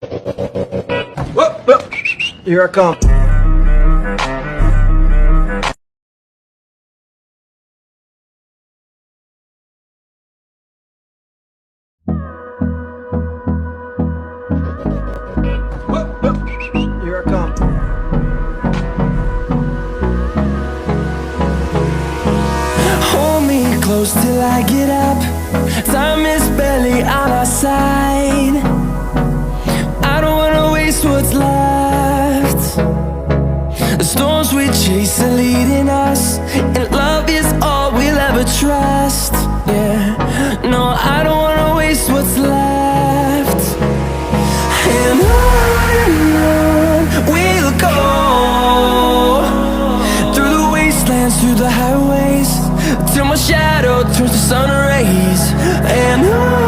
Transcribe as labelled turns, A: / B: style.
A: Whoop, whoop. Here I come. Whoop, whoop. Here I come.
B: Hold me close till I get up. Time is barely on our side. I don't wanna waste what's left. The storms we chase are leading us, and love is all we'll ever trust. Yeah, no, I don't wanna waste what's left. And on we'll go, through the wastelands, through the highways, till my shadow turns to sun rays. And on